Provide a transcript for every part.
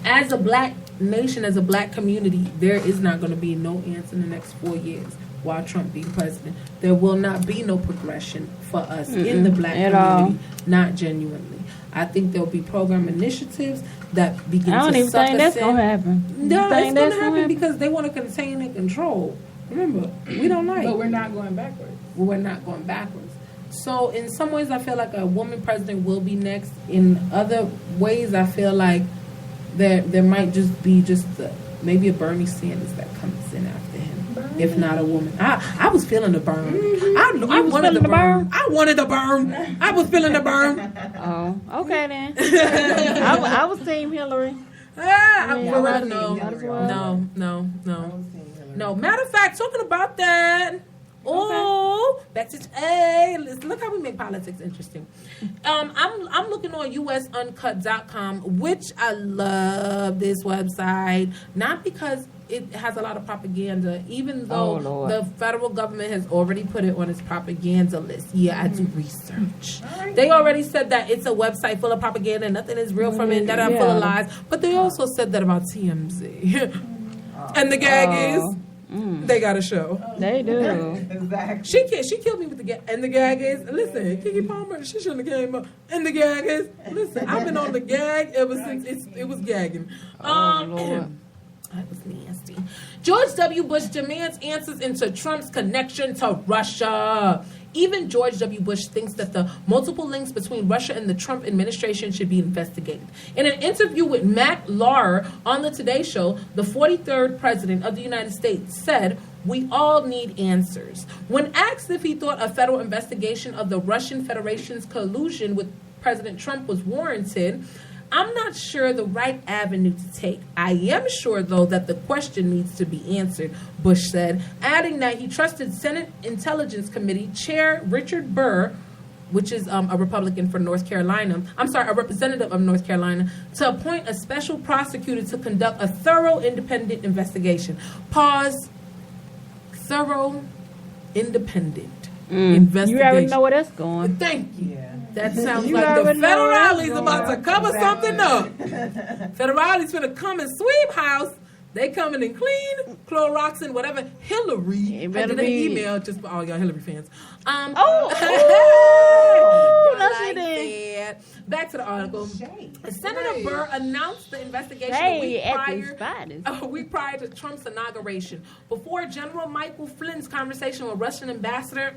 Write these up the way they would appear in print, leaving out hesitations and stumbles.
as a black nation, as a black community, there is not going to be no answer in the next 4 years while Trump being president. There will not be no progression for us in the black community, not genuinely. I think there'll be program initiatives that begin to suck us in. I don't even think that's going to happen. No, it's going to happen because they want to contain and control. Remember, we don't like. But we're not going backwards. We're not going backwards. So in some ways, I feel like a woman president will be next. In other ways, I feel like there might just be maybe a Bernie Sanders that comes in after him. If not a woman. I was feeling the burn. I wanted the burn. I wanted the burn. I was feeling the burn. Oh, okay then. I was Team Hillary. No. Matter of fact, talking about that. Oh, back to look how we make politics interesting. I'm looking on usuncut.com, which I love this website, not because it has a lot of propaganda, even though the federal government has already put it on its propaganda list. Yeah, I do research. Right. They already said that it's a website full of propaganda and nothing is real from it, that are full of lies. But they also said that about TMZ. And the gag is, they got a show. They do. Exactly. She killed me with the gag. And the gag is, listen, Kiki Palmer, she shouldn't have came up. And the gag is, listen, I've been on the gag ever since it was gagging. Lord. That was nasty. George W. Bush demands answers into Trump's connection to Russia. Even George W. Bush thinks that the multiple links between Russia and the Trump administration should be investigated. In an interview with Matt Lauer on the Today Show, the 43rd president of the United States said, "We all need answers." When asked if he thought a federal investigation of the Russian Federation's collusion with President Trump was warranted, "I'm not sure the right avenue to take. I am sure, though, that the question needs to be answered," Bush said, adding that he trusted Senate Intelligence Committee Chair Richard Burr, which is a Republican from North Carolina, a representative of North Carolina, to appoint a special prosecutor to conduct a thorough, independent investigation. Pause. Thorough, indendependent investigation. You already know where that's going. Thank you. Yeah. That sounds like the federale's about to cover something up. Federale's finna come and sweep house. They coming and clean Clorox and whatever. Hillary. I did an email just for all y'all Hillary fans. Back to the article. Senator Burr announced the investigation a week prior to Trump's inauguration, before General Michael Flynn's conversation with Russian Ambassador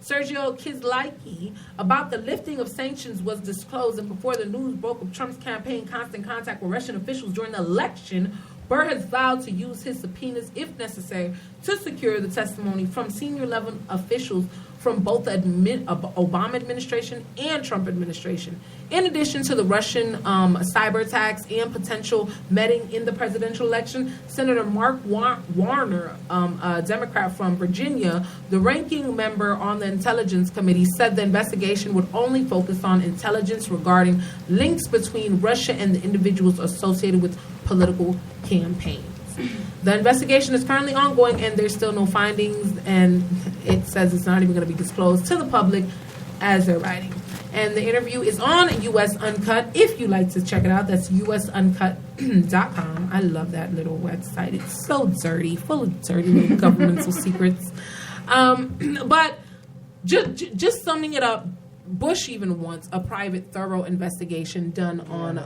Sergio Kizlyaki about the lifting of sanctions was disclosed, and before the news broke of Trump's campaign constant contact with Russian officials during the election. Burr has vowed to use his subpoenas, if necessary, to secure the testimony from senior level officials from both the Obama administration and Trump administration. In addition to the Russian cyber attacks and potential meddling in the presidential election, Senator Mark Warner, a Democrat from Virginia, the ranking member on the Intelligence Committee, said the investigation would only focus on intelligence regarding links between Russia and the individuals associated with political campaigns. The investigation is currently ongoing, and there's still no findings, and it says it's not even going to be disclosed to the public as they're writing. And the interview is on US Uncut. If you'd like to check it out, that's usuncut.com. I love that little website. It's so dirty, full of dirty little governmental secrets. But just summing it up, Bush even wants a private, thorough investigation done on the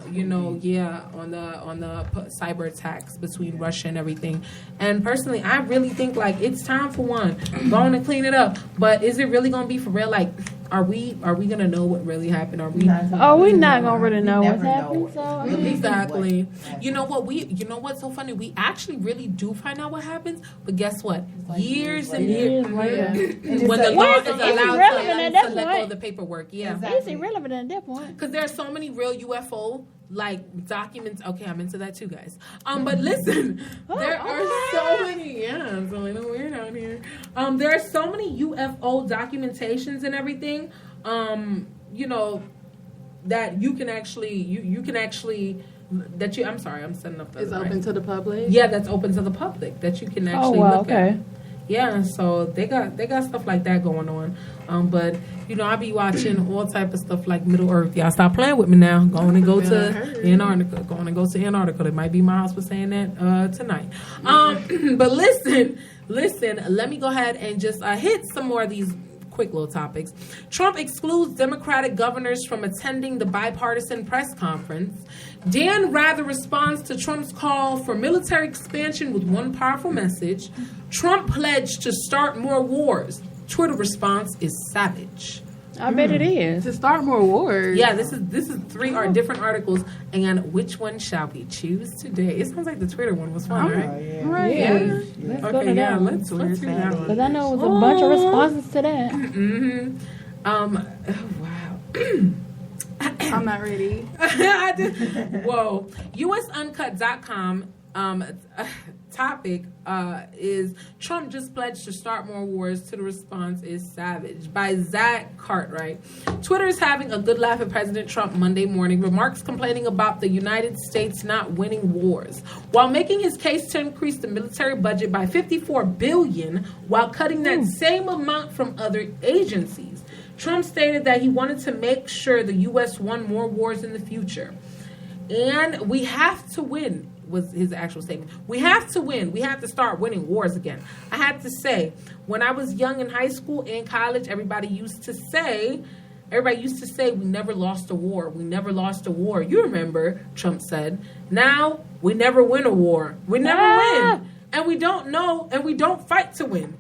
cyber attacks between Russia and everything. And personally, I really think like it's time for one. Go on and clean it up. But is it really going to be for real? Like, are we gonna know what really happened? Are we? We're not gonna really know what happened. So exactly. You know what's so funny? We actually really do find out what happens, but guess what? Like years and years later, when the law is allowed to let go of the paperwork. Yeah, exactly. It's irrelevant at that point because there are so many real UFO like documents. Okay, I'm into that too, guys. But listen, there are so many. Yeah, it's a little weird out here. There are so many UFO documentations and everything. That you can actually you can actually that you. I'm sorry, I'm setting up. It's open to the public. Yeah, that's open to the public that you can actually look at. Yeah, so they got stuff like that going on. But I be watching all type of stuff like Middle Earth. Y'all stop playing with me now. Going to go to Antarctica. Going to go to Antarctica. It might be my house for saying that tonight. But listen. Let me go ahead and just hit some more of these quick little topics. Trump excludes Democratic governors from attending the bipartisan press conference. Dan Rather responds to Trump's call for military expansion with one powerful message. Trump pledged to start more wars. Twitter response is savage. I bet it is. To start more wars. Yeah, this is 3 are different articles, and which one shall we choose today? It sounds like the Twitter one was fun, right? Yeah. Right. Yeah. Let's go to that one. Let's do that one. Because I know it was a bunch of responses to that. Wow. I'm not ready. Whoa. USUncut.com topic is Trump just pledged to start more wars. To the response is savage by Zach Cartwright. Twitter is having a good laugh at President Trump Monday morning. Remarks complaining about the United States not winning wars while making his case to increase the military budget by $54 billion while cutting that same amount from other agencies. Trump stated that he wanted to make sure the U.S. won more wars in the future. And we have to win, was his actual statement. We have to win. We have to start winning wars again. I had to say, when I was young in high school and college, everybody used to say, we never lost a war. We never lost a war. You remember, Trump said. Now, we never win a war. We never win. And we don't know, and we don't fight to win.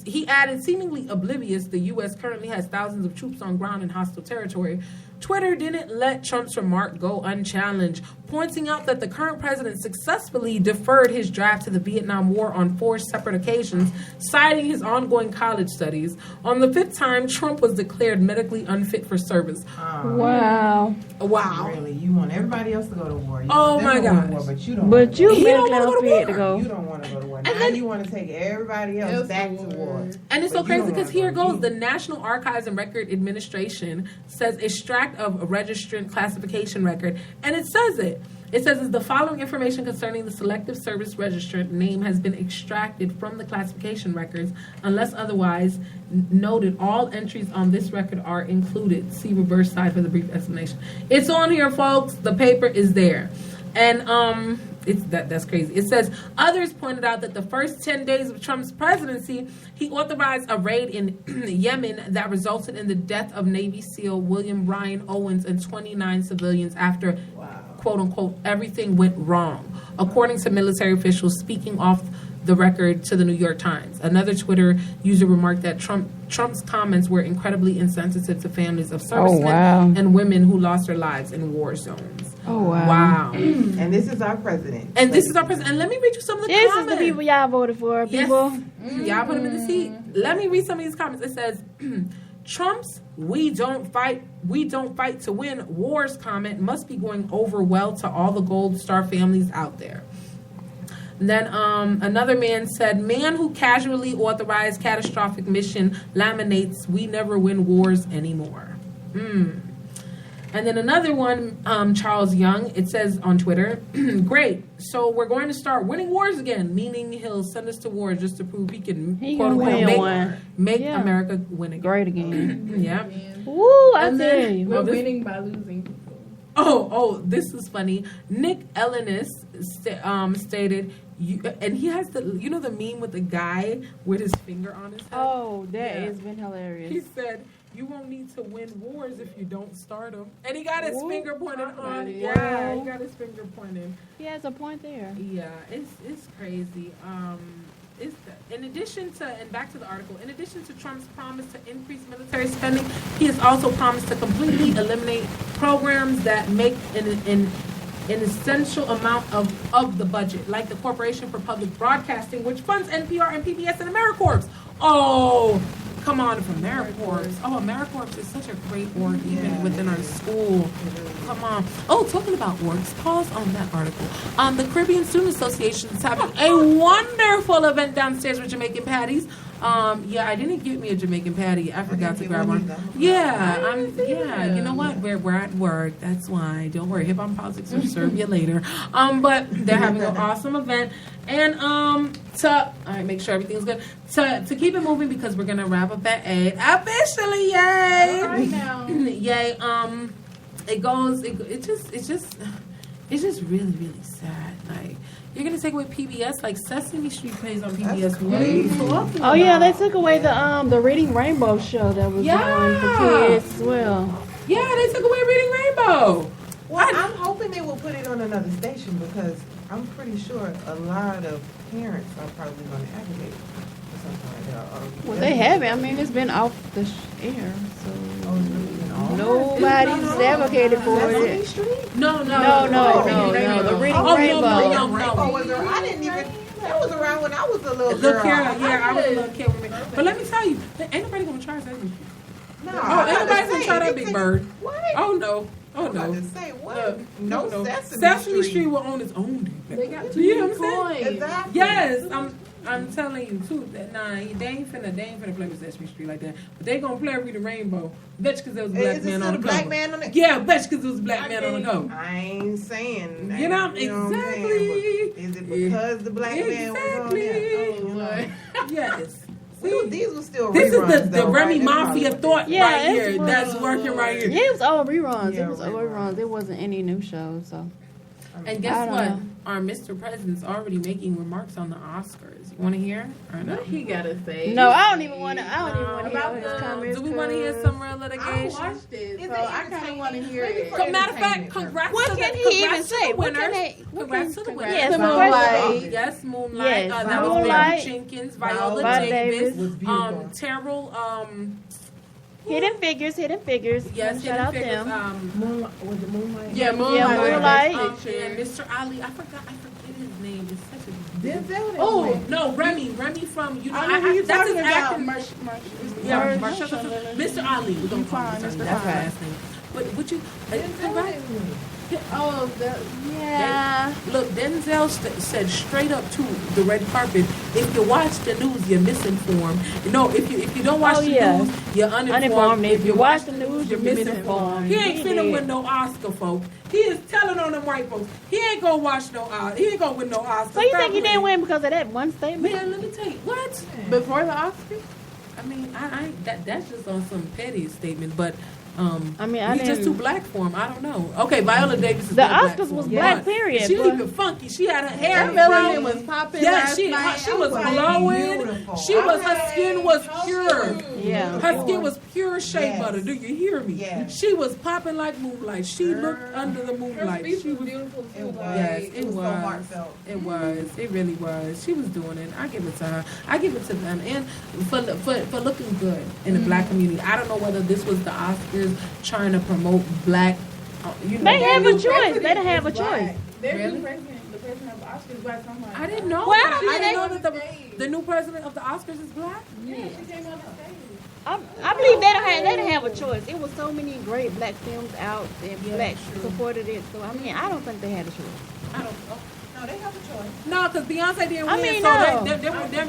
He added, seemingly oblivious, the U.S. currently has thousands of troops on ground in hostile territory. Twitter didn't let Trump's remark go unchallenged, pointing out that the current president successfully deferred his draft to the Vietnam War on 4 separate occasions, citing his ongoing college studies. On the 5th time, Trump was declared medically unfit for service. Wow. Really? You want everybody else to go to war. My God. War, but you don't But you medically unfit to go. You don't want to go to war. Now you want to take everybody else back to war. And it's so crazy because here goes. The National Archives and Record Administration says extract of a registrant classification record, and it says it. It says the following information concerning the Selective Service Registrant name has been extracted from the classification records unless otherwise noted. All entries on this record are included. See reverse side for the brief explanation. It's on here, folks. The paper is there. And that's crazy. It says others pointed out that the first 10 days of Trump's presidency, he authorized a raid in Yemen that resulted in the death of Navy SEAL William Ryan Owens and 29 civilians after, quote unquote, everything went wrong, according to military officials speaking off the record to the New York Times. Another Twitter user remarked that Trump's comments were incredibly insensitive to families of servicemen and women who lost their lives in war zones. Wow. And this is our president. And let me read you some of the comments. This is the people y'all voted for, people. Yes. Y'all put them in the seat. Let me read some of these comments. It says, Trump's we don't fight to win wars comment must be going over well to all the Gold Star families out there. Then another man said, man who casually authorized catastrophic mission laminates, we never win wars anymore. And then another one, Charles Young, it says on Twitter, great, so we're going to start winning wars again, meaning he'll send us to war just to prove he can, quote unquote, make America win again. Great again. Yeah. Woo, I tell you. We're winning by losing. Oh, this is funny. Nick Ellenis stated, and he has the meme with the guy with his finger on his head? Oh, that has been hilarious. He said, you won't need to win wars if you don't start them. And he got his finger pointed on. Yeah, he got his finger pointed. He has a point there. Yeah, it's crazy. In addition to, and back to the article, in addition to Trump's promise to increase military spending, he has also promised to completely eliminate programs that make an essential amount of the budget, like the Corporation for Public Broadcasting, which funds NPR and PBS and AmeriCorps. Oh, come on, from AmeriCorps. Oh, AmeriCorps is such a great org, even within our school. Come on. Oh, talking about orgs, pause on that article. The Caribbean Student Association is having a wonderful event downstairs with Jamaican Patties Yeah, I didn't get me a Jamaican patty. I forgot to grab one. Yeah, you know what? We're at work. That's why. Don't worry. HipHop and Politics will serve you later. But they're having an awesome event. And all right, make sure everything's good. To keep it moving because we're gonna wrap up at 8. Officially, yay! Right now. Yay. It's just really, really sad. Like, you're gonna take away PBS, like Sesame Street plays on PBS. What are you talking about? Yeah, they took away the Reading Rainbow show that was on for kids as well. Yeah, they took away Reading Rainbow. Well, I'm hoping they will put it on another station because I'm pretty sure a lot of parents are probably going to advocate for something like that. Well, they haven't. I mean, it's been off the air, so nobody's advocated for it. No. The Reading Rainbow. I didn't even. That was around when I was a little girl. Yeah, I was a little kid. But let me tell you, ain't nobody gonna try Sesame Street. No, ain't nobody gonna try that Big Bird. What? Oh no. I was about to say what? No. Sesame Street will own its own. They got you know two what I'm saying? coins. Exactly. Yes, I'm telling you too. That they ain't finna play with Sesame Street like that. But they gonna play Read the Rainbow. Bet you because there was a black man on the cover. Man on it? Yeah, bet you because there was a black man on the cover. I ain't saying. You know exactly. Is it because the black man was on there? Oh, Lord. Yes. These were still this reruns, is the Remy Mafia thought right here. Was, that's working right here. Yeah, it was all reruns. Yeah, It was all reruns. There wasn't any new shows, so. And guess what? Our Mr. President's already making remarks on the Oscars. You want to hear or no? What he gotta say? No, I don't even want to. I don't even want to About hear his comments. Do we want to hear some real litigation? I watched it, so I kind of want to hear it. Matter of fact, congrats What to can the he even say? Congrats to the winners. Yes, Moonlight. Yes, Moonlight. Yes, that was Moonlight. Barry Jenkins, Viola Davis, Terrell. Hidden Figures. Yes, shout out them. Was it Moonlight? Yeah, Moonlight. And Mr. Ali. I forget his name. It's such a Denzel? Oh no, Remy from I know who you're that's talking his about. acting. Mr. Ali. We're gonna call him Mr. Ali. Last name. But would you? Oh, Yeah. Look, Denzel said straight up to the red carpet, if you watch the news, you're misinformed. No, if you don't watch the news, you're uninformed. If you watch the news, you're misinformed. He ain't finna win no Oscar, folks. He is telling on them white folks. He ain't gonna watch no Oscar. He ain't gonna win no Oscar. So you think he didn't win because of that one statement? Man, let me tell you. What? before the Oscars? I mean, that's just on some petty statement, but he's just too black for him. I don't know. Okay, Viola Davis is the black Oscars for was him. black, period. She even funky. She had her hair. That melanin was popping. Yeah, she was glowing. Her skin was pure. Yeah. Her skin was pure shea Yes. butter. Do you hear me? Yes. She was popping like moonlight. She looked under the moonlight. Her speech She was was beautiful too. Yes, It was so heartfelt. It was. It really was. She was doing it. I give it to her. I give it to them. And for looking good in the black community. I don't know whether this was the Oscars trying to promote black. They have a choice. They don't have a choice. Their Really? new president, the president of the Oscars, is black. I'm like, I didn't know. Well, that. I didn't know that stage. the new president of the Oscars is black. Yeah, she came on the stage. I believe they don't have a choice. It was so many great black films out and black supported it. So I mean, I don't think they had a choice. I don't know. No, they have a choice. No, because Beyonce didn't win. I mean, so no. them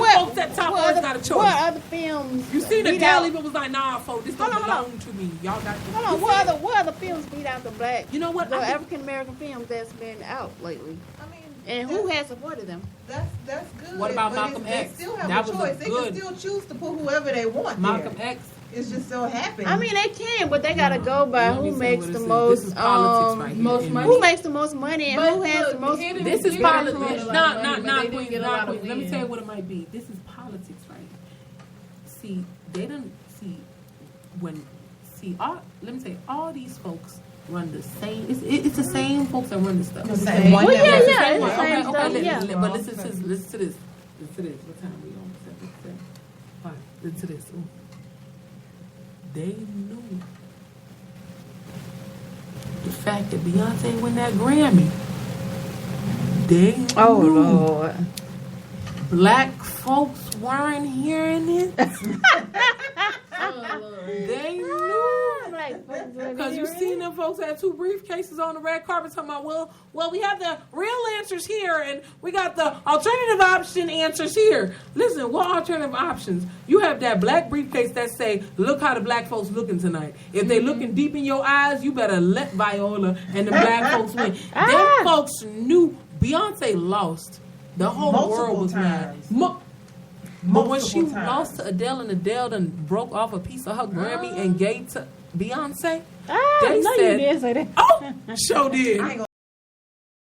What folks at top always got a choice. What other films? You see the beat Cali, out- but was like, nah, folks, this don't Hold on, belong to me. Y'all got to. Hold on, what other films beat out the black? You know what? The African American films that's been out lately, I mean, and who has supported them? that's good. What about but Malcolm X? They still have That a was a choice. They good- can still choose to put whoever they want. Malcolm there. X. It's just so happens. I mean, they can, but they gotta go by Let me who say makes what the this is. most, This is politics right here. most money. who makes the most money, and who has the most. This is politics. Queen, Not Queen. Let me tell you what it might be. This is politics, right? See, they don't see let me say all these folks run the same. It's the same folks that run the stuff. The same one. Well, yeah, that- yeah, it's the Okay, same okay, stuff. listen, Yeah. but listen to this. What time we on? 7. Fine. Listen to this. Ooh. They knew the fact that Beyonce won that Grammy. They knew Oh Lord. black folks weren't hearing it. Oh, Lord. They knew. black folks. Because you seen them folks had 2 briefcases on the red carpet talking about, well, we have the real answers here and we got the alternative option answers here. Listen, what alternative options? You have that black briefcase that say, look how the black folks looking tonight. If they looking deep in your eyes, you better let Viola and the black folks win. Them folks knew Beyonce lost. The whole world was mad. But when she lost to Adele and Adele done broke off a piece of her Grammy and gave to Beyonce, they said, you did say that. oh, sure did.